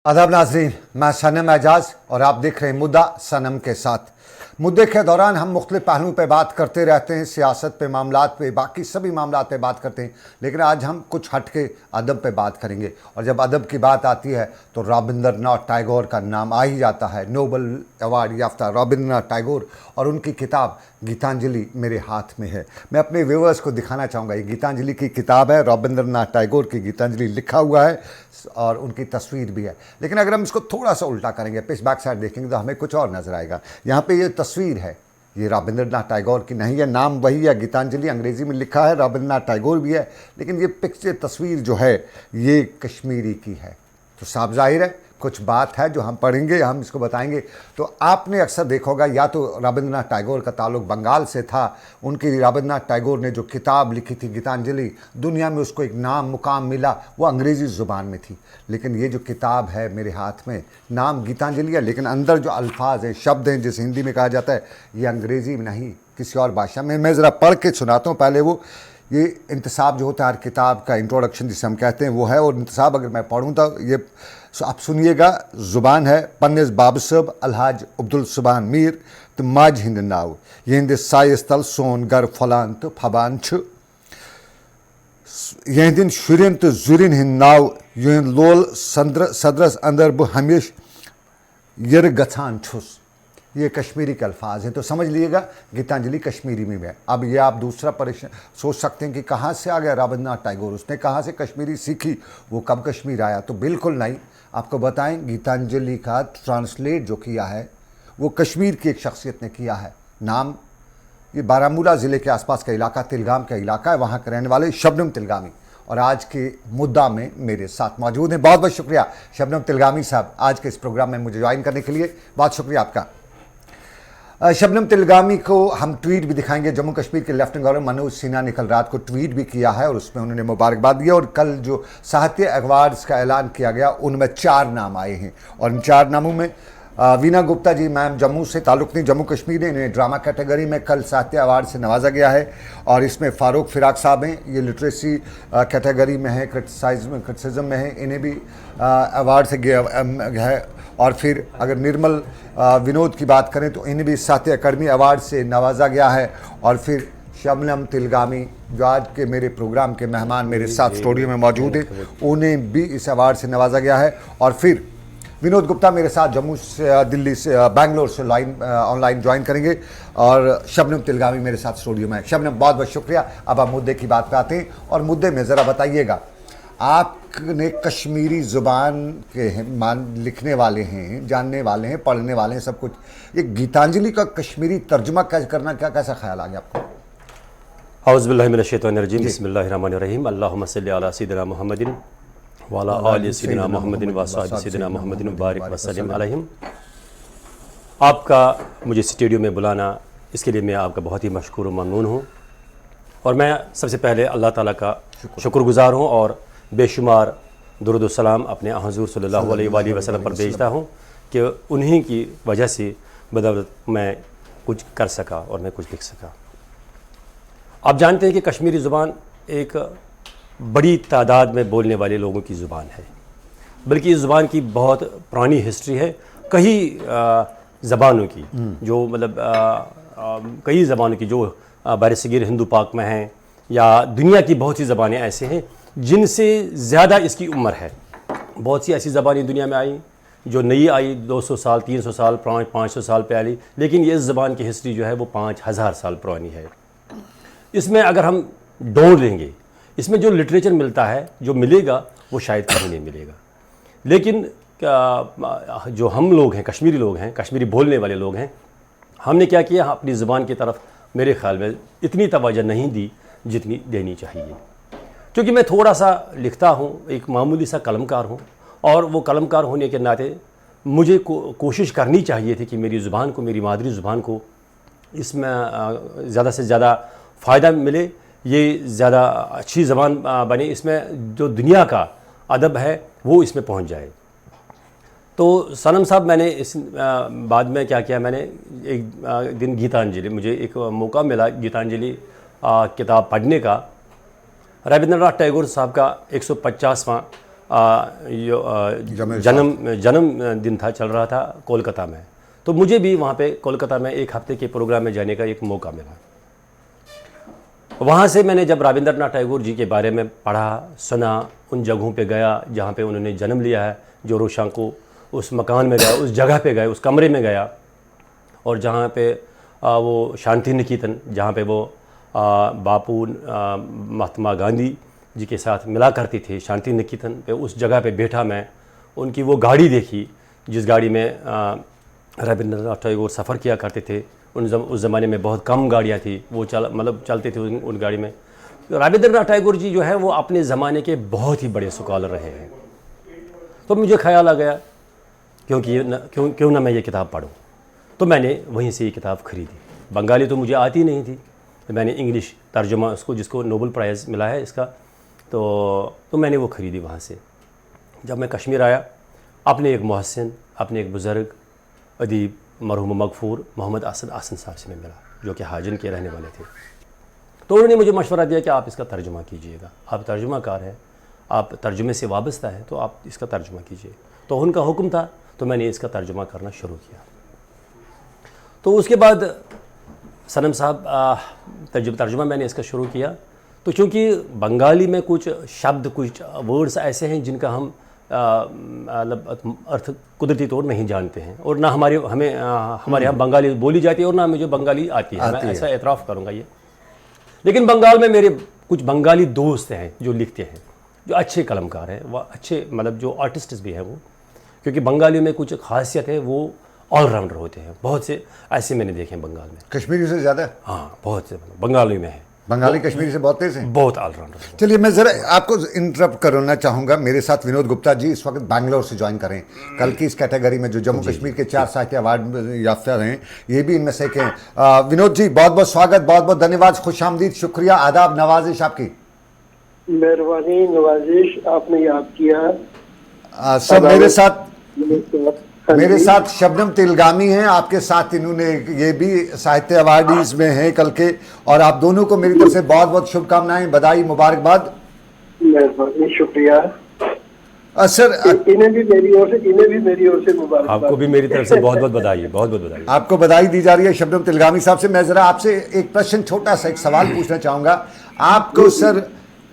आदाब नाजरीन, मैं सनम एजाज और आप देख रहे हैं मुद्दा सनम के साथ। मुद्दे के दौरान हम मुख्तलिफ पहलुओं पे बात करते रहते हैं, सियासत पे, मामलात पे, बाकी सभी मामलात पे बात करते हैं, लेकिन आज हम कुछ हट के अदब पे बात करेंगे। और जब अदब की बात आती है तो रविंद्रनाथ टैगोर का नाम आ ही जाता है। नोबल अवार्ड याफ्ता रविंद्रनाथ टैगोर और उनकी किताब गीतांजलि मेरे हाथ में है। मैं अपने व्यूअर्स को दिखाना चाहूँगा, ये गीतांजलि की किताब है, रविंद्रनाथ टैगोर की गीतांजलि लिखा हुआ है और उनकी तस्वीर भी है। लेकिन अगर हम इसको थोड़ा सा उल्टा करेंगे, पिछ बैक साइड देखेंगे तो हमें कुछ और नजर आएगा। यहाँ पे ये तस्वीर है, ये रविंद्रनाथ टैगोर की नहीं है, नाम वही है, गीतांजलि अंग्रेजी में लिखा है, रविंद्रनाथ टैगोर भी है, लेकिन ये पिक्चर तस्वीर जो है ये कश्मीरी की है। तो साफ जाहिर है कुछ बात है जो हम पढ़ेंगे, हम इसको बताएंगे। तो आपने अक्सर देखा होगा, या तो रविंद्रनाथ टैगोर का ताल्लुक बंगाल से था, उनकी रविंद्रनाथ टैगोर ने जो किताब लिखी थी गीतांजलि, दुनिया में उसको एक नाम मुकाम मिला, वो अंग्रेज़ी ज़ुबान में थी। लेकिन ये जो किताब है मेरे हाथ में, नाम गीतांजलि है, लेकिन अंदर जो अल्फाज हैं, शब्द हैं, जिसे हिंदी में कहा जाता है, ये अंग्रेज़ी में नहीं, किसी और भाषा में। मैं ज़रा पढ़ के सुनाता हूँ पहले। वो ये इंतसाब जो होता है हर किताब का, इंट्रोडक्शन जिसे हम कहते हैं, वो है। और इंतसाब अगर मैं पढ़ूँ तो ये आप सुनिएगा। ज़ुबान है पन्नेस बाबसब अलहाज अब्दुल सुबान मीर तो माज हिंद नाव ये हिंद साइस्तल सोन गर फलान तो फबान छ यह दिन शुरन तो जुरिन हिंद नाव ये लोल सदरस अंदर बह हमेश यर गछान छुस। ये कश्मीरी के अल्फाज हैं, तो समझ लीजिएगा गीतांजलि कश्मीरी में है। अब ये आप दूसरा परेशान सोच सकते हैं कि कहाँ से आ गया रविंद्रनाथ टैगोर, उसने कहाँ से कश्मीरी सीखी, वो कब कश्मीर आया? तो बिल्कुल नहीं, आपको बताएं गीतांजलि का ट्रांसलेट जो किया है वो कश्मीर की एक शख्सियत ने किया है। नाम ये बारामूला ज़िले के आसपास का इलाका, तिलगाम का इलाका है, वहाँ के रहने वाले शबनम तिलगामी और आज के मुद्दा में मेरे साथ मौजूद हैं। बहुत बहुत शुक्रिया शबनम तिलगामी साहब आज के इस प्रोग्राम में मुझे ज्वाइन करने के लिए, बहुत शुक्रिया आपका। शबनम तिलगामी को हम ट्वीट भी दिखाएंगे। जम्मू कश्मीर के लेफ्टिनेंट गवर्नर मनोज सिन्हा ने कल रात को ट्वीट भी किया है और उसमें उन्होंने मुबारकबाद दी। और कल जो साहित्य अवार्ड्स का ऐलान किया गया उनमें 4 नाम आए हैं और इन 4 नामों में वीना गुप्ता जी, मैम जम्मू से, ताल्लुक नहीं जम्मू कश्मीर है, इन्हें ड्रामा कैटेगरी में कल साहित्य अवार्ड से नवाजा गया है। और इसमें फ़ारूक फिराक साहब हैं, ये लिटरेसी कैटेगरी में है, क्रिटिसिज्म में है, इन्हें भी अवार्ड से है। और फिर अगर निर्मल विनोद की बात करें तो इन्हें भी साहित्य अकादमी अवार्ड से नवाजा गया है। और फिर शबनम तिलगामी जो आज के मेरे प्रोग्राम के मेहमान मेरे साथ स्टूडियो में मौजूद हैं, उन्हें भी इस अवार्ड से नवाजा गया है। और फिर विनोद गुप्ता मेरे साथ जम्मू से, दिल्ली से, बैंगलोर से ऑनलाइन ज्वाइन करेंगे और शबनम तिलगामी मेरे साथ स्टूडियो में है। शबनम बहुत बहुत शुक्रिया। अब आप मुद्दे की बात पे आते हैं और मुद्दे में ज़रा बताइएगा, आपने कश्मीरी ज़ुबान के लिखने वाले हैं, जानने वाले हैं, पढ़ने वाले हैं, सब कुछ, ये गीतांजलि का कश्मीरी तर्जुमा करना कैसा ख्याल आ गया आपको? औज़ु बिल्लाहि मिनश शैतानिर रजीम, बिस्मिल्लाहिर रहमानिर रहीम, अल्लाहुम्मा सल्लि अला सय्यिदिना मुहम्मदिन व अला आलि सय्यिदिना मुहम्मदिन व अस्हाबि सय्यिदिना मुहम्मदिन व बारिक व सल्लिम अलैहिम। आपका मुझे स्टूडियो में बुलाना, इसके लिए मैं आपका बहुत ही मशकूर व ममनून हूँ। और मैं सबसे पहले अल्लाह ताला का शुक्रगुज़ार हूँ और बेशुमार दुरूद व सलाम अपने हुज़ूर सल्लल्लाहु अलैहि वसल्लम पर भेजता हूँ कि उन्हीं की वजह से बदौलत मैं कुछ कर सका और मैं कुछ लिख सका। आप जानते हैं कि कश्मीरी ज़ुबान एक बड़ी तादाद में बोलने वाले लोगों की ज़ुबान है, बल्कि इस ज़ुबान की बहुत पुरानी हिस्ट्री है। कई ज़बानों की जो मतलब कई ज़बानों की जो बरसगीर हिंदू पाक में हैं, या दुनिया की बहुत सी ज़बानें ऐसे हैं जिनसे ज़्यादा इसकी उम्र है। बहुत सी ऐसी ज़बानें दुनिया में आई जो नई आई, 200 साल 300 साल 500 साल पहले, लेकिन ये इस ज़बान की हिस्ट्री जो है वो 5000 साल पुरानी है। इसमें अगर हम ढूंढ लेंगे, इसमें जो लिटरेचर मिलता है, जो मिलेगा वो शायद कहीं नहीं मिलेगा। लेकिन जो हम लोग हैं, कश्मीरी लोग हैं, कश्मीरी बोलने वाले लोग हैं, हमने क्या किया, अपनी ज़ुबान की तरफ मेरे ख़्याल में इतनी तवज्जो नहीं दी जितनी देनी चाहिए। क्योंकि मैं थोड़ा सा लिखता हूँ, एक मामूली सा कलमकार हूँ, और वो कलमकार होने के नाते मुझे कोशिश करनी चाहिए थी कि मेरी ज़ुबान को, मेरी मादरी ज़ुबान को इसमें ज़्यादा से ज़्यादा फ़ायदा मिले, ये ज़्यादा अच्छी ज़बान बने, इसमें जो दुनिया का अदब है वो इसमें पहुंच जाए। तो सनम साहब, मैंने इस बाद में क्या किया, मैंने एक दिन गीतांजलि, मुझे एक मौका मिला गीतांजलि किताब पढ़ने का। रविंद्रनाथ टैगोर साहब का 150वां जन्म दिन था, चल रहा था कोलकाता में। तो मुझे भी वहाँ पे कोलकाता में एक हफ्ते के प्रोग्राम में जाने का एक मौका मिला। वहाँ से मैंने जब रविंद्रनाथ टैगोर जी के बारे में पढ़ा, सुना, उन जगहों पे गया जहाँ पे उन्होंने जन्म लिया है, जो रोशांको, उस मकान में गया, उस जगह पे गए, उस कमरे में गया, और जहाँ पे वो शांति निकेतन, जहाँ पे वो बापू महात्मा गांधी जी के साथ मिला करती थी, शांति निकेतन पे, उस जगह पे बैठा मैं। उनकी वो गाड़ी देखी जिस गाड़ी में रविंद्रनाथ टैगोर सफ़र किया करते थे। उस ज़माने में बहुत कम गाड़ियाँ थी, वो चलते थे उन गाड़ी में। रविंद्रनाथ टैगोर जी जो है वो अपने ज़माने के बहुत ही बड़े स्कॉलर रहे हैं। तो मुझे ख्याल आ गया क्यों ना मैं ये किताब पढूं। तो मैंने वहीं से ये किताब खरीदी। बंगाली तो मुझे आती नहीं थी, तो मैंने इंग्लिश तर्जुमा उसको, जिसको नोबेल प्राइज़ मिला है इसका, तो मैंने वो ख़रीदी वहाँ से। जब मैं कश्मीर आया, अपने एक मुहस्सिन, अपने एक बुज़ुर्ग अदीब मरहूम मगफूर मोहम्मद आसन साहब से मैं मिला, जो कि हाजिन के रहने वाले थे। तो उन्होंने मुझे मशवरा दिया कि आप इसका तर्जुमा कीजिएगा, आप तर्जुमाकार हैं, आप तर्जुमे से वाबस्ता हैं, तो आप इसका तर्जुमा कीजिए। तो उनका हुक्म था, तो मैंने इसका तर्जुमा करना शुरू किया। तो उसके बाद सनम साहब तर्जुमा मैंने इसका शुरू किया। तो चूँकि बंगाली में कुछ शब्द, कुछ वर्ड्स ऐसे हैं जिनका हम मतलब अर्थ कुदरती तौर नहीं जानते हैं, और ना हमारे यहाँ बंगाली बोली जाती है, और ना मुझे बंगाली आती है, मैं ऐसा एतराफ़ करूँगा ये। लेकिन बंगाल में मेरे कुछ बंगाली दोस्त हैं जो लिखते हैं, जो अच्छे कलमकार हैं, वह अच्छे मतलब जो आर्टिस्ट भी हैं वो, क्योंकि बंगाली में कुछ खासियत है, वो ऑलराउंडर होते हैं। बहुत से ऐसे मैंने देखे हैं बंगाल में। कश्मीरी से ज़्यादा? हाँ, बहुत से बंगाली में है। बंगाली कश्मीरी से बहुत तेज हैं, बहुत ऑलराउंडर। चलिए मैं ज़रा आपको इंटरप्ट करना चाहूँगा। मेरे साथ विनोद गुप्ता जी इस वक्त बैंगलोर से ज्वाइन करें। कल की इस कैटेगरी में जो जम्मू कश्मीर के 4 साहित्य अवार्ड याफ्ता रहे, ये भी इनमें से एक हैं। विनोद जी, बहुत बहुत स्वागत, बहुत बहुत धन्यवाद, खुशामदीद, शुक्रिया, आदाब, नवाजिश आपकी। मेहरबानी, नवाजिश, आपने याद किया। सब मेरे साथ शबनम तिलगामी हैं, आपके साथ इन्होंने ये भी साहित्य अवार्ड इसमें हैं कल के, और आप दोनों को मेरी तरफ से बहुत बहुत शुभकामनाएं, बधाई, मुबारकबाद। मेहरबानी, शुक्रिया सर। इन्हें भी मेरी ओर से मुबारकबाद। आपको भी मेरी तरफ से बहुत बहुत बधाई, बहुत बहुत बधाई। आपको बधाई दी जा रही है शबनम तिलगामी साहब से। मैं ज़रा आपसे एक प्रश्न, छोटा सा एक सवाल पूछना चाहूँगा। आपको सर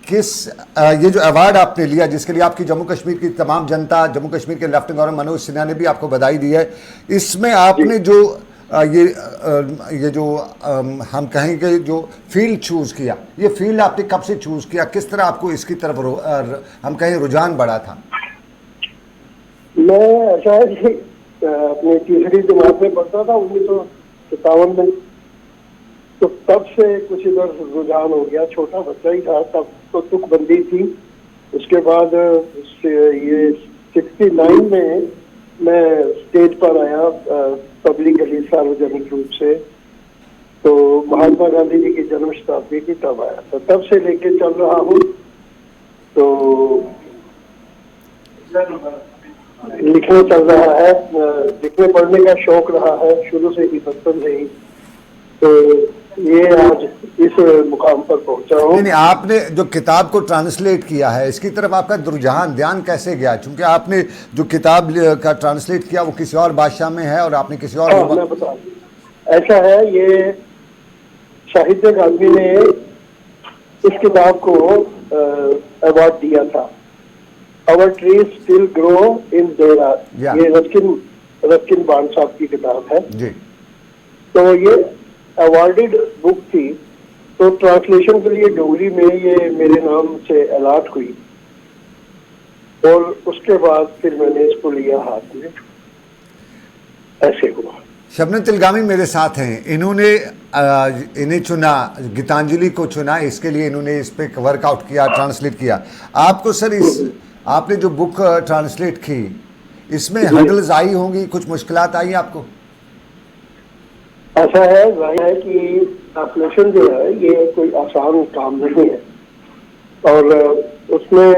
ये जो अवार्ड आपने लिया, जिसके लिए आपकी जम्मू कश्मीर की तमाम जनता, जम्मू कश्मीर के लेफ्टिनेंट गवर्नर मनोज सिन्हा ने भी आपको बधाई दी है, इसमें आपने जो ये जो हम कहेंगे जो फील्ड चूज़ किया, ये फील्ड आपने कब से चूज़ किया, किस तरह आपको इसकी तरफ हम कहें रुझान बढ़ा था? मैं ऐसा है कि अपनी तीसरी जमात में पढ़ता था 1957 में, तो तब से कुछ इधर रुझान हो गया। छोटा बच्चा ही था तब, तो तुकबंदी थी। उसके बाद ये 69 में मैं स्टेज पर आया पब्लिकली, सार्वजनिक रूप से, तो महात्मा गांधी जी की जन्म शताब्दी की तब आया था। तब से लेके चल रहा हूँ। तो लिखने चल रहा है, लिखने पढ़ने का शौक रहा है शुरू से ही, बचपन से ही। तो ये आज इस मुकाम पर पहुंचा हूँ। नहीं, आपने जो किताब को ट्रांसलेट किया है, इसकी तरफ आपका रुझान, ध्यान कैसे गया? क्योंकि आपने जो किताब का ट्रांसलेट किया वो किसी और भाषा में है, और आपने किसी और मैं बता दूं, ऐसा है, ये साहित्य अकादमी ने इस किताब को अवार्ड दिया था, our trees still grow in Dehra. ये रस्किन बांड साहब की किताब है जी। तो ये अवार्डेड बुक थी, तो ट्रांसलेशन के लिए डोगरी में ये मेरे नाम से अलॉट हुई, और उसके बाद फिर मैंने इसको लिया हाथ में, ऐसे हुआ। शबनम तिलगामी मेरे साथ हैं, इन्हें चुना, गीतांजलि को चुना, इसके लिए इन्होंने इस पे वर्कआउट किया, ट्रांसलेट किया। आपको सर आपने जो बुक ट्रांसलेट की, इसमें हर्डल्स आई होंगी, कुछ मुश्किलात आई आपको? ऐसा है, जाहिर है कि ट्रांसलेशन जो है ये कोई आसान काम नहीं है, और उसमें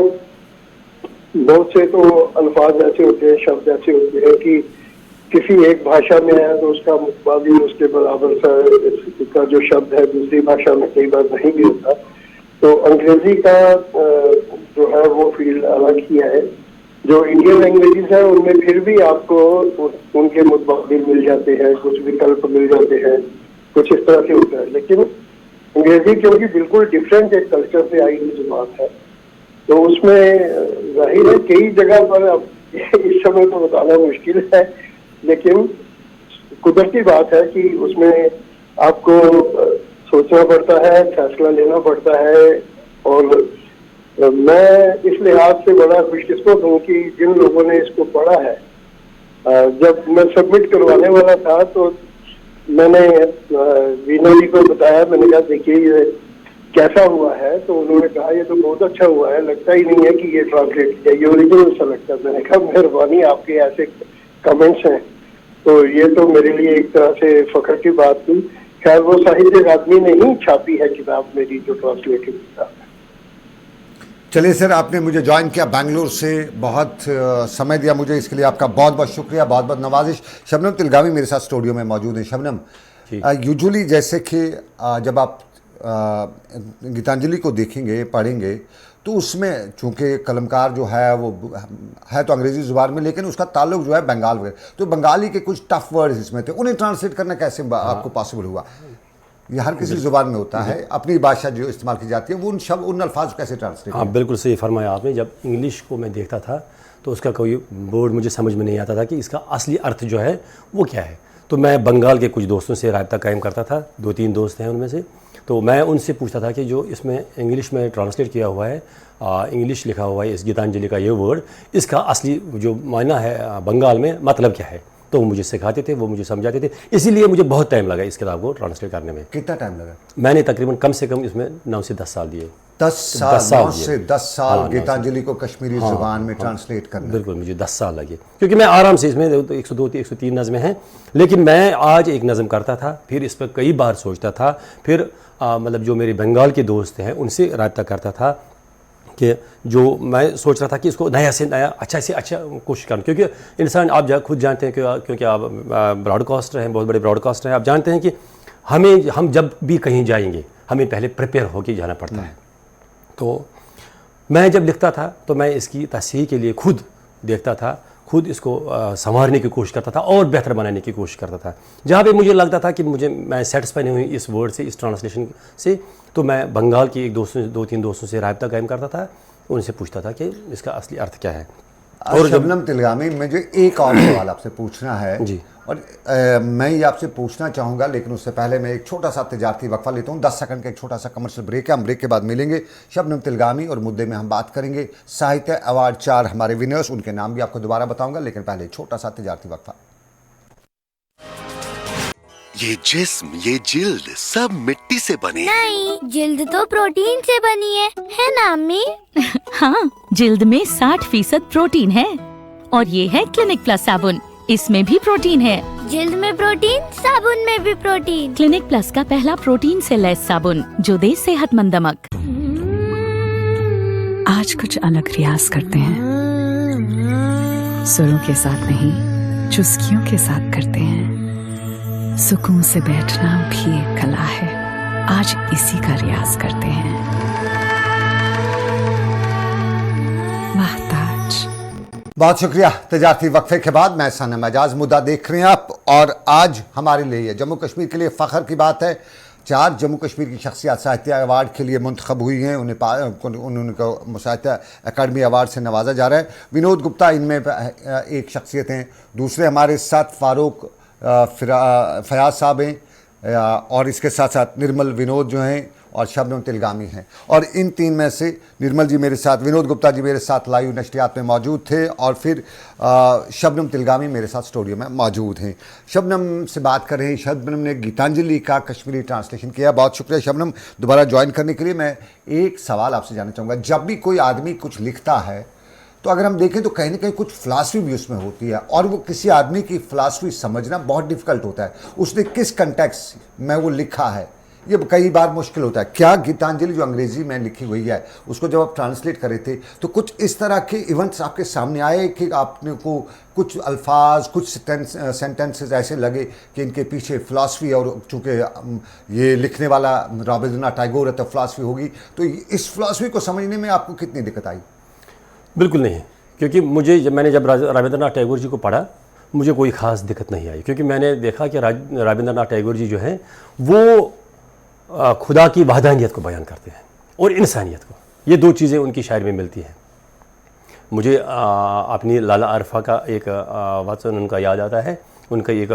बहुत से तो अल्फाज ऐसे होते हैं, शब्द ऐसे होते हैं कि किसी एक भाषा में है तो उसका मुकाबिल, उसके बराबर का जो शब्द है दूसरी भाषा में कई बार नहीं भी होता। तो अंग्रेजी का जो है वो फील्ड अलग ही है। जो इंडियन लैंग्वेजेस है उनमें फिर भी आपको उनके मुताबिक मिल जाते हैं, कुछ विकल्प मिल जाते हैं, कुछ इस तरह से होता है। लेकिन अंग्रेजी क्योंकि बिल्कुल डिफरेंट एक कल्चर से आई हुई जुबान है, तो उसमें जाहिर है कई जगह पर अब इस समय तो बताना मुश्किल है, लेकिन कुदरती बात है कि उसमें आपको सोचना पड़ता है, फैसला लेना पड़ता है। और मैं इस लिहाज से बड़ा खुशकिस्मत हूँ कि जिन लोगों ने इसको पढ़ा है, जब मैं सबमिट करवाने वाला था तो मैंने वीना जी को बताया, मैंने कहा देखिए ये कैसा हुआ है, तो उन्होंने कहा ये तो बहुत अच्छा हुआ है, लगता ही नहीं है कि ये ट्रांसलेट किया, ये ओरिजिनल सा लगता है। मैंने कहा मेहरबानी, आपके ऐसे कमेंट्स हैं तो ये तो मेरे लिए एक तरह से फख्र की बात थी। खैर वो साहित्य अकादमी ने ही छापी है किताब मेरी, जो ट्रांसलेटेड किताब है। चलिए सर, आपने मुझे ज्वाइन किया बेंगलुरु से, बहुत समय दिया मुझे, इसके लिए आपका बहुत बहुत शुक्रिया, बहुत बहुत नवाजिश। शबनम तिलगावी मेरे साथ स्टूडियो में मौजूद है। शबनम, यूजुअली जैसे कि जब आप गीतांजलि को देखेंगे, पढ़ेंगे, तो उसमें चूंकि कलमकार जो है वो है तो अंग्रेजी ज़ुबान में, लेकिन उसका ताल्लुक जो है बंगाल वगैरह, तो बंगाली के कुछ टफ वर्ड्स इसमें थे, उन्हें ट्रांसलेट करना कैसे आपको पॉसिबल हुआ? ये हर किसी ज़ुबान में होता है, अपनी भाषा जो इस्तेमाल की जाती है, वो उन अल्फाज कैसे ट्रांसलेट? हाँ, बिल्कुल सही फरमाया आपने। जब इंग्लिश को मैं देखता था तो उसका कोई वर्ड मुझे समझ में नहीं आता था कि इसका असली अर्थ जो है वो क्या है। तो मैं बंगाल के कुछ दोस्तों से राब्ता कायम करता था, 2-3 दोस्त हैं उनमें से, तो मैं उनसे पूछता था कि जो इसमें इंग्लिश में ट्रांसलेट किया हुआ है, इंग्लिश लिखा हुआ है इस गीतांजलि का ये वर्ड, इसका असली जो मायना है बंगाल में मतलब क्या है। तो वो मुझे सिखाते थे, वो मुझे समझाते थे। इसीलिए मुझे बहुत टाइम लगा इस किताब को ट्रांसलेट करने में। कितना टाइम लगा? मैंने तकरीबन कम से कम इसमें 9 से 10 साल दिए। 10 साल गीतांजलि को कश्मीरी ज़ुबान में ट्रांसलेट करना? बिल्कुल, मुझे 10 साल लगे, क्योंकि मैं आराम से इसमें 102-103 नज़में हैं, लेकिन मैं आज एक नज़म करता था, फिर इस पर कई बार सोचता था, फिर मतलब जो मेरे बंगाल के दोस्त हैं उनसे राब्ता करता था कि जो मैं सोच रहा था कि इसको नया से नया, अच्छा से अच्छा कोशिश करूँ, क्योंकि इंसान आप खुद जानते हैं कि क्योंकि आप ब्रॉडकास्टर हैं, बहुत बड़े ब्रॉडकास्टर हैं, आप जानते हैं कि हम जब भी कहीं जाएंगे हमें पहले प्रिपेयर होकर जाना पड़ता है। तो मैं जब लिखता था तो मैं इसकी तस्हीह के लिए खुद देखता था, खुद इसको संवारने की कोशिश करता था और बेहतर बनाने की कोशिश करता था। जहाँ पे मुझे लगता था कि मैं सेटिस्फाई नहीं हुई इस वर्ड से, इस ट्रांसलेशन से, तो मैं बंगाल के 2-3 दोस्तों से राब्ता कायम करता था, उनसे पूछता था कि इसका असली अर्थ क्या है। और शबनम तिलगावी, मुझे एक और सवाल आपसे पूछना है जी, और मैं ये आपसे पूछना चाहूँगा, लेकिन उससे पहले मैं एक छोटा सा तिजारती वक्फा लेता हूँ। 10 सेकंड का एक छोटा सा कमर्शियल ब्रेक है, हम ब्रेक के बाद मिलेंगे शबनम तिलगावी और मुद्दे में हम बात करेंगे साहित्य अवार्ड 4 हमारे विनर्स, उनके नाम भी आपको दोबारा बताऊंगा, लेकिन पहले एक छोटा सा तिजारती वक्फा। ये जिस्म, ये जिल्द सब मिट्टी से बने। नहीं, जिल्द तो प्रोटीन से बनी है ना अम्मी? हाँ, जिल्द में 60% प्रोटीन है और ये है क्लिनिक प्लस साबुन, इसमें भी प्रोटीन है। जिल्द में प्रोटीन, साबुन में भी प्रोटीन। क्लिनिक प्लस का पहला प्रोटीन से लैस साबुन जो दे सेहतमंद दमक। आज कुछ अलग रियाज करते हैं, सुरों के साथ नहीं, चुस्कियों के साथ करते हैं। सुकून से बैठना भी एक कला है, आज इसी का रियाज करते हैं। महताज। बहुत शुक्रिया। तजारती वक्फे के बाद मैं सनम एजाज, मुद्दा देख रहे हैं आप, और आज हमारे लिए जम्मू कश्मीर के लिए फ़ख्र की बात है। 4 जम्मू कश्मीर की शख्सियत साहित्य अवार्ड के लिए मुंतखब हुई हैं, उनको साहित्य अकादमी अवार्ड से नवाजा जा रहा है। विनोद गुप्ता इनमें एक शख्सियत हैं, दूसरे हमारे साथ फारूक फयाज साहब हैं, और इसके साथ साथ निर्मल विनोद जो हैं और शबनम तिलगावी हैं। और इन 3 में से निर्मल जी मेरे साथ, विनोद गुप्ता जी मेरे साथ लाइव नशरियात में मौजूद थे, और फिर शबनम तिलगावी मेरे साथ स्टूडियो में मौजूद हैं। शबनम से बात कर रहे हैं। शबनम ने गीतांजलि का कश्मीरी ट्रांसलेशन किया। बहुत शुक्रिया शबनम दोबारा ज्वाइन करने के लिए। मैं एक सवाल आपसे जानना चाहूँगा, जब भी कोई आदमी कुछ लिखता है तो अगर हम देखें तो कहीं ना कहीं कुछ फ़िलासफ़ी भी उसमें होती है, और वो किसी आदमी की फ़िलासफ़ी समझना बहुत डिफ़िकल्ट होता है, उसने किस कंटेक्स्ट में वो लिखा है, ये कई बार मुश्किल होता है। क्या गीतांजलि जो अंग्रेजी में लिखी हुई है उसको जब आप ट्रांसलेट करे थे तो कुछ इस तरह के इवेंट्स आपके सामने आए कि आपने को कुछ अल्फाज, कुछ सेंटेंसेस ऐसे लगे कि इनके पीछे फ़िलासफ़ी, और चूँकि ये लिखने वाला रवींद्रनाथ टैगोर है तो फ़िलासफ़ी होगी, तो इस फ़िलासफ़ी को समझने में आपको कितनी दिक्कत आई? बिल्कुल नहीं, क्योंकि मुझे जब रवींद्रनाथ टैगोर जी को पढ़ा मुझे कोई ख़ास दिक्कत नहीं आई, क्योंकि मैंने देखा कि रवींद्रनाथ टैगोर जी जो हैं वो खुदा की वहदानियत को बयान करते हैं और इंसानियत को, ये दो चीज़ें उनकी शायरी में मिलती हैं। मुझे अपनी लाला अरफा का एक वचन उनका याद आता है, उनका एक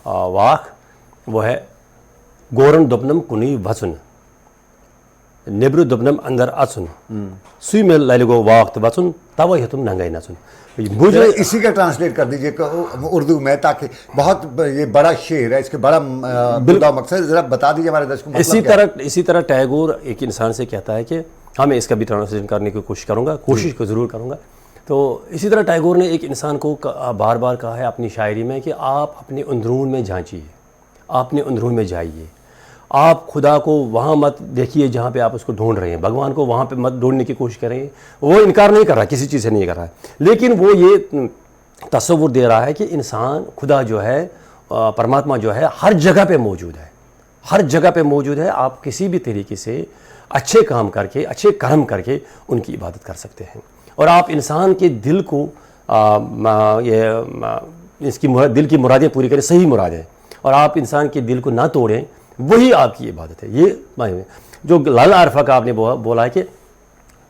वाक, वो है गोरन दुबनम कुनी वचन नेब्रु दुबनम अंदर अचुन सुई में लैलगो वाक्त वचन तब है तुम नंगाई नचुन। मुझे इसी का ट्रांसलेट कर दीजिए उर्दू में, ताकि बहुत ये बड़ा शेर है, इसके बड़ा मुद्दा मकसद जरा बता दीजिए हमारे दर्शकों को। इसी तरह टैगोर एक इंसान से कहता है कि हाँ, मैं इसका भी ट्रांसलेशन करने की कोशिश करूँगा, कोशिश को ज़रूर करूँगा। तो इसी तरह टैगोर ने एक इंसान को बार बार कहा है अपनी शायरी में कि आप अपने अंदरून में झांकिए, अपने अंदरून में जाइए, आप खुदा को वहाँ मत देखिए जहाँ पे आप उसको ढूंढ रहे हैं, भगवान को वहाँ पे मत ढूंढने की कोशिश करें। वो इनकार नहीं कर रहा, किसी चीज़ से नहीं कर रहा है, लेकिन वो ये तस्वुर दे रहा है कि इंसान, खुदा जो है, परमात्मा जो है, हर जगह पे मौजूद है, हर जगह पे मौजूद है। आप किसी भी तरीके से अच्छे काम करके, अच्छे कर्म करके उनकी इबादत कर सकते हैं। और आप इंसान के दिल को इसकी दिल की मुरादें पूरी करें, सही मुरादें, और आप इंसान के दिल को ना तोड़ें, वही आपकी इबादत है। ये जो लाला अरफा का आपने बोला है कि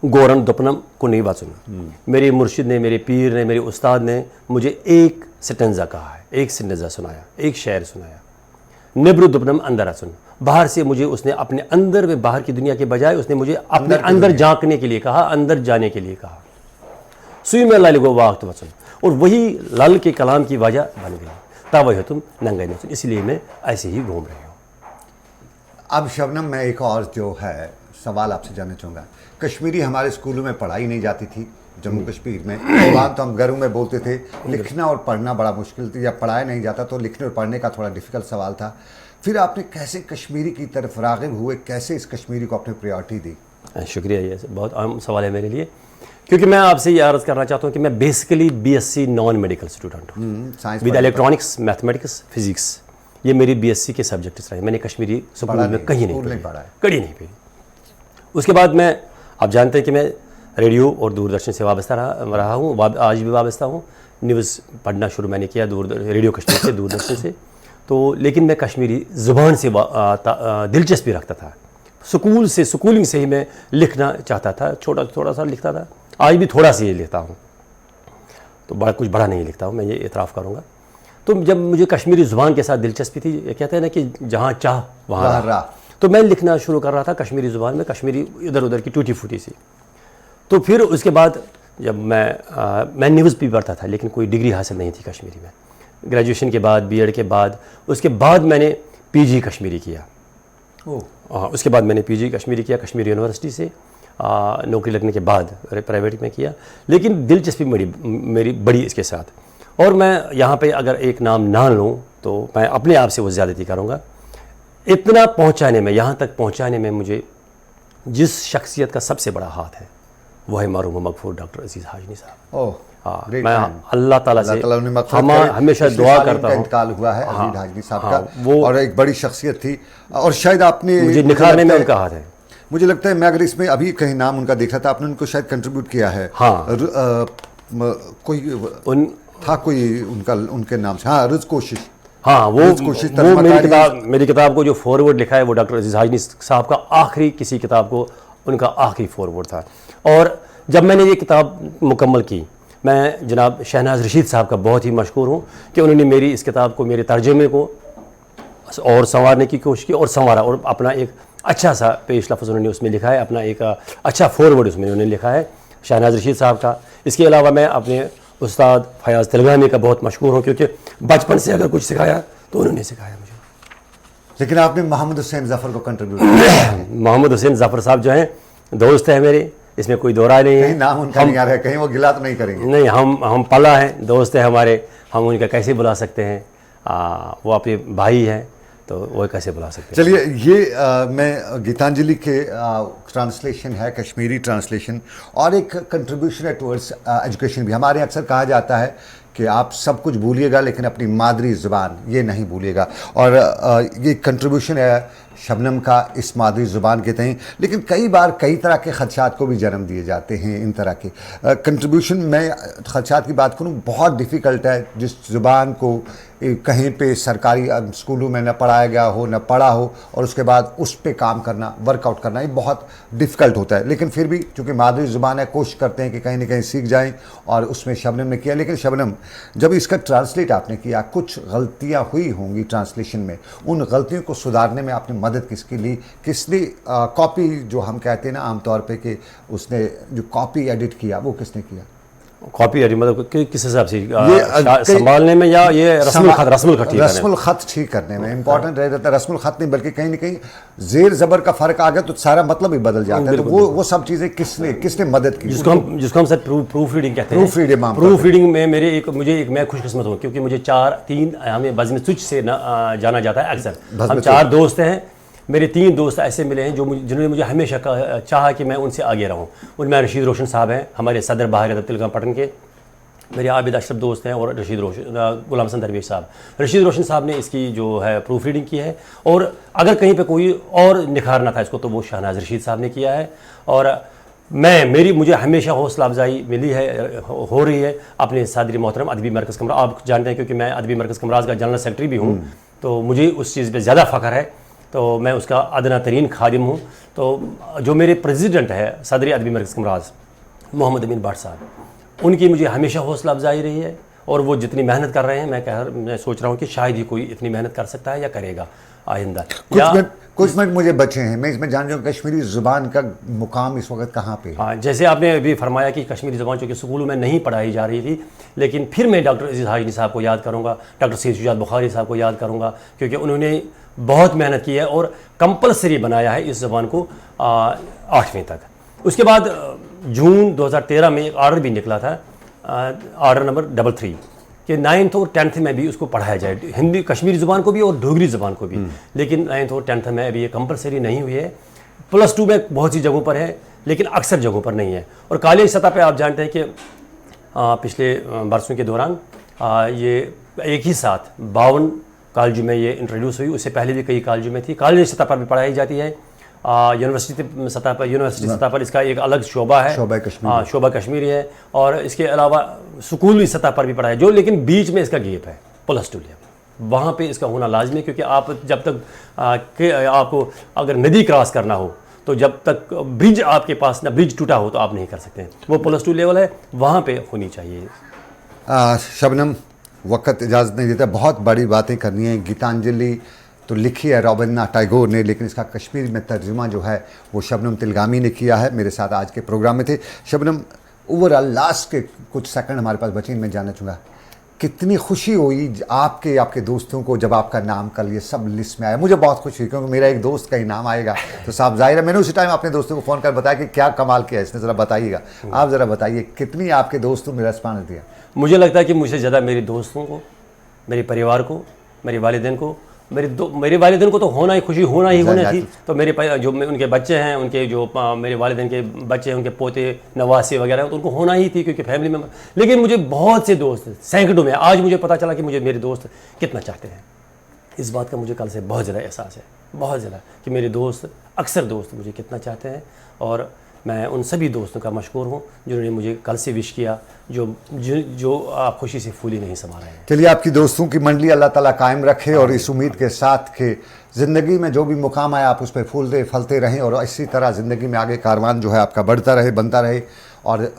गोरन दुपनम को नहीं वाचुन, मेरे मुर्शिद ने, मेरे पीर ने, मेरे उस्ताद ने मुझे एक स्टेंजा कहा है, एक स्टेंजा सुनाया, एक शेर सुनाया, नेब्रु दुपनम अंदर अचुन, बाहर से मुझे उसने अपने अंदर में, बाहर की दुनिया के बजाय उसने मुझे अपने अंदर झांकने के लिए कहा, अंदर जाने के लिए कहा। सुई में लालिगो वाक्त वचन, और वही लाल के कलाम की वजह बन गई, तब है तुम नंगाई नचुन, इसलिए मैं ऐसे ही घूम रही हूँ। अब शबनम, मैं एक और जो है सवाल आपसे जानना चाहूँगा। कश्मीरी हमारे स्कूलों में पढ़ाई नहीं जाती थी जम्मू कश्मीर में, वहाँ तो हम घरों में बोलते थे, लिखना और पढ़ना बड़ा मुश्किल थी, या पढ़ाया नहीं जाता तो लिखने और पढ़ने का थोड़ा डिफ़िकल्ट सवाल था। फिर आपने कैसे कश्मीरी की तरफ राग़िब हुए, कैसे इस कश्मीरी को आपने प्रायोरिटी दी? शुक्रिया, ये बहुत अहम सवाल है मेरे लिए, क्योंकि मैं आपसे ये अर्ज़ करना चाहता हूँ कि मैं basically BSc non medical student हूँ, विद इलेक्ट्रॉनिक्स, मैथमेटिक्स, फिजिक्स, ये मेरी BSc के सब्जेक्ट्स रहे। मैंने कश्मीरी स्कूल में कहीं नहीं पढ़ा, कहीं नहीं पढ़ी। उसके बाद मैं, आप जानते हैं कि मैं रेडियो और दूरदर्शन से वाबस्ता रहा हूँ, आज भी वाबस्ता हूँ। न्यूज़ पढ़ना शुरू मैंने किया रेडियो कश्मीर से, दूरदर्शन से। तो लेकिन मैं कश्मीरी ज़ुबान से दिलचस्पी रखता था, स्कूलिंग से ही मैं लिखना चाहता था, थोड़ा सा लिखता था, आज भी थोड़ा सा ही लिखता हूँ, तो कुछ बड़ा नहीं लिखता हूँ, मैं ये इतराफ़ करूँगा। तो जब मुझे कश्मीरी ज़ुबान के साथ दिलचस्पी थी, कहते हैं ना कि जहाँ चाह वहाँ राह, तो मैं लिखना शुरू कर रहा था कश्मीरी ज़ुबान में, कश्मीरी इधर उधर की टूटी फूटी सी। तो फिर उसके बाद जब मैं न्यूज़ भी पढ़ता था, लेकिन कोई डिग्री हासिल नहीं थी कश्मीरी में। ग्रेजुएशन के बाद, B.Ed के बाद, उसके बाद मैंने PG कश्मीरी किया। उसके बाद मैंने PG कश्मीरी किया कश्मीर यूनिवर्सिटी से, नौकरी लगने के बाद प्राइवेट में किया, लेकिन दिलचस्पी मेरी बड़ी इसके साथ। और मैं यहाँ पे अगर एक नाम ना लूँ तो मैं अपने आप से वो ज़्यादती करूँगा। इतना पहुँचाने में, यहाँ तक पहुँचाने में मुझे जिस शख्सियत का सबसे बड़ा हाथ है वो है मरहूम मगफूर डॉक्टर अजीज़ हाजनी साहब। मैं अल्लाह ताला से हमेशा दुआ करता हूँ। इंतकाल हुआ है अजीज़ हाजनी साहब का, वो और एक बड़ी शख्सियत थी, और शायद आपने मुझे निखारने में उनका हाथ है। मुझे लगता है मैं अगर इसमें अभी कहीं नाम उनका देखा था, आपने उनको शायद कंट्रीब्यूट किया है। हाँ, कोई उनके नाम से, हाँ, रुज़ कोशिश। हाँ, वो मेरी किताब को जो फॉरवर्ड लिखा है वो डॉक्टर अजीज़ हाजनी साहब का आखिरी किसी किताब को उनका आखिरी फॉरवर्ड था। और जब मैंने ये किताब मुकम्मल की, मैं जनाब शहनाज रशीद साहब का बहुत ही मशकूर हूँ कि उन्होंने मेरी इस किताब को, मेरे तर्जुमे को और संवारने की कोशिश की और संवारा, और अपना एक अच्छा सा पेश लफ्ज़ उन्होंने उसमें लिखा है, अपना एक अच्छा फॉरवर्ड उसमें उन्होंने लिखा है शहनाज रशीद साहब का। इसके अलावा मैं अपने उस्ताद फयाज़ तिलगामी का बहुत मशहूर हूँ, क्योंकि बचपन से अगर कुछ सिखाया तो उन्होंने सिखाया मुझे। लेकिन आपने मोहम्मद हुसैन ज़फ़र को कंट्रीब्यूट किया। मोहम्मद हुसैन ज़फ़र साहब जो हैं दोस्त हैं मेरे, इसमें कोई दो राय नहीं है। नाम उनका नहीं आ रहा है, कहीं वो गिला तो नहीं करेंगे? नहीं, हम पला हैं, दोस्त हैं हमारे, हम उनका कैसे बुला सकते हैं। वो अपने भाई हैं, तो वो कैसे बुला सकते हैं? चलिए, ये मैं गीतांजलि के ट्रांसलेशन है, कश्मीरी ट्रांसलेशन, और एक कंट्रीब्यूशन है टुवर्ड्स एजुकेशन भी। हमारे अक्सर कहा जाता है कि आप सब कुछ भूलिएगा लेकिन अपनी मादरी ज़ुबान ये नहीं भूलिएगा, और ये कंट्रीब्यूशन है शबनम का इस मादरी ज़ुबान के तहत। लेकिन कई बार कई तरह के ख़दशात को भी जन्म दिए जाते हैं इन तरह के कंट्रीब्यूशन। मैं ख़दशात की बात करूँ, बहुत डिफ़िकल्ट है जिस ज़ुबान को कहीं पे सरकारी स्कूलों में न पढ़ाया गया हो, न पढ़ा हो, और उसके बाद उस पे काम करना, वर्कआउट करना, ये बहुत डिफ़िकल्ट होता है। लेकिन फिर भी चूँकि मादरी ज़ुबान है, कोशिश करते हैं कि कहीं ना कहीं सीख जाएं, और उसमें शबनम ने किया। लेकिन शबनम, जब इसका ट्रांसलेट आपने किया, कुछ गलतियाँ हुई होंगी ट्रांसलेशन में, उन गलतियों को सुधारने में आपने मदद किसकी ली? किसने कॉपी, जो हम कहते हैं ना आमतौर पर कि उसने जो कॉपी एडिट किया, वो किसने किया? कॉपी एडिट मतलब किस हिसाब से संभालने में, या ये रस्मुल खत ठीक करने में इंपॉर्टेंट रह जाता है? रस्मुल खत नहीं, बल्कि कहीं ना कहीं जेर जबर का फर्क आ गया तो सारा मतलब ही बदल जाता है। तो वो सब चीज़ें किसने मदद की? जिसको हम सर प्रूफ रीडिंग कहते हैं। प्रूफ रीडिंग में मैं खुशकिस्मत हूँ, क्योंकि मुझे हमें बज़्म सुच से जाना जाता है अक्सर। हम 4 दोस्त हैं, मेरे 3 दोस्त ऐसे मिले हैं जिन्होंने मुझे हमेशा चाहा कि मैं उनसे आगे रहूं। उनमें रशीद रोशन साहब हैं, हमारे सदर बाहर अदब तिलका पटन के, मेरे आबिद अशरफ दोस्त हैं, और गुलाम हसन दरवेश साहब। रशीद रोशन साहब ने इसकी जो है प्रूफ रीडिंग की है, और अगर कहीं पे कोई और निखारना था इसको तो वो शहनाज रशीद साहब ने किया है। और मुझे हमेशा हौसला अफजाई मिली है, हो रही है अपने सादरी मोहतरम अदबी मरकज़ कमराज। आप जानते हैं क्योंकि मैं अदबी मरकज़ कमराज का जनरल सेक्रेटरी भी हूँ, तो मुझे उस चीज़ पर ज़्यादा फ़ख्र है। तो मैं उसका अदना तरीन खादिम हूँ। तो जो मेरे प्रेसिडेंट है सदर अदबी मरकज़ कमराज मोहम्मद अमीन भट्ट साहब, उनकी मुझे हमेशा हौसला अफजाई रही है, और वो जितनी मेहनत कर रहे हैं, मैं सोच रहा हूँ कि शायद ही कोई इतनी मेहनत कर सकता है या करेगा आइंदा। कुछ मिनट मुझे बचे हैं, मैं इसमें जान रहा हूँ कश्मीरी ज़ुबान का मुकाम इस वक्त कहाँ पे? हाँ, जैसे आपने अभी फरमाया कि कश्मीरी ज़ुबान चूँकि स्कूलों में नहीं पढ़ाई जा रही थी, लेकिन फिर मैं डॉक्टर अजीज़ हाशमी साहब को याद करूँगा, डॉक्टर सैयद शुजात बुखारी साहब को याद करूँगा, क्योंकि उन्होंने बहुत मेहनत की है और कंपलसरी बनाया है इस ज़बान को 8वीं तक। उसके बाद जून 2013 में एक ऑर्डर भी निकला था, ऑर्डर नंबर 33, कि 9th और 10th में भी उसको पढ़ाया जाए, हिंदी कश्मीरी ज़ुबान को भी और डोगरी ज़ुबान को भी। लेकिन 9th और 10th में अभी ये कंपलसरी नहीं हुई है। +2 में बहुत सी जगहों पर है, लेकिन अक्सर जगहों पर नहीं है। और कॉलेज सतह पे आप जानते हैं कि पिछले बरसों के दौरान ये एक ही साथ 52 कॉलेजों में ये इंट्रोड्यूस हुई। उससे पहले भी कई कॉलेजों में थी। कॉलेज सतह पर भी पढ़ाई जाती है, यूनिवर्सिटी सतह पर इसका एक अलग शोबा है, शोबा कश्मीरी है। और इसके अलावा स्कूली सतह पर भी पढ़ाई, जो लेकिन बीच में इसका गैप है +2 लेवल, वहाँ पे इसका होना लाजमी है। क्योंकि आप जब तक आपको अगर नदी क्रॉस करना हो, तो जब तक ब्रिज आपके पास ना ब्रिज टूटा हो तो आप नहीं कर सकते। वो +2 लेवल है, वहाँ पे होनी चाहिए। शबनम, वक्त इजाज़त नहीं देता, बहुत बड़ी बातें करनी है। गीतांजलि तो लिखी है रवींद्रनाथ टैगोर ने, लेकिन इसका कश्मीर में तर्जुमा जो है वो शबनम तिलगामी ने किया है। मेरे साथ आज के प्रोग्राम में थे। शबनम, ओवरऑल लास्ट के कुछ सेकंड हमारे पास बचे, मैं जानना चाहूँगा कितनी खुशी हुई आपके दोस्तों को जब आपका नाम कल ये सब लिस्ट में आया? मुझे बहुत खुशी हुई, क्योंकि मेरा एक दोस्त का ही नाम आएगा तो साहब जाहिर है मैंने उसी टाइम अपने दोस्तों को फ़ोन कर बताया कि क्या कमाल किया इसने, ज़रा बताइएगा। आप ज़रा बताइए कितनी आपके दोस्तों ने रेस्पॉन्स दिया? मुझे लगता है कि मुझसे ज़्यादा मेरे दोस्तों को, मेरे परिवार को, मेरे वालिदैन को, मेरे वालिदैन को तो खुशी होना ही थी। तो जो उनके बच्चे हैं, उनके जो मेरे वालिदैन के बच्चे हैं, उनके पोते नवासे वगैरह, तो उनको होना ही थी क्योंकि फैमिली में। लेकिन मुझे बहुत से दोस्त, सैकड़ों में, आज मुझे पता चला कि मुझे मेरे दोस्त कितना चाहते हैं। इस बात का मुझे कल से बहुत ज़्यादा एहसास है, बहुत ज़्यादा, कि मेरे दोस्त, अक्सर दोस्त मुझे कितना चाहते हैं। और मैं उन सभी दोस्तों का मशकूर हूँ जिन्होंने मुझे कल से विश किया, जो आप खुशी से फूली नहीं समा रहे हैं। चलिए, आपकी दोस्तों की मंडली अल्लाह ताला कायम रखे, और इस उम्मीद के साथ कि ज़िंदगी में जो भी मुकाम आए आप उस पर फूलते फलते रहें, और इसी तरह ज़िंदगी में आगे कारवान जो है आपका बढ़ता रहे, बनता रहे। और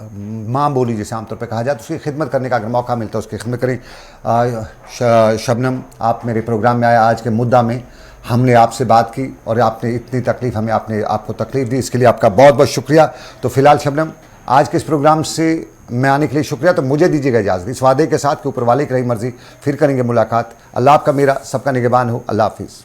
माँ बोली जैसे आमतौर पर कहा जाए, तो उसकी खिदमत करने का अगर मौका मिलता है उसकी खिदमत करें। शबनम, आप मेरे प्रोग्राम में आए, आज के मुद्दा में हमने आपसे बात की और आपने इतनी तकलीफ़ हमें आपको तकलीफ़ दी, इसके लिए आपका बहुत बहुत शुक्रिया। तो फिलहाल शबनम, आज के इस प्रोग्राम से मैं आने के लिए शुक्रिया। तो मुझे दीजिएगा इजाज़त, इस वादे के साथ कि ऊपर वाले की रही मर्ज़ी, फिर करेंगे मुलाकात। अल्लाह आपका मेरा सबका निगहबान हो। अल्लाह हाफिज़।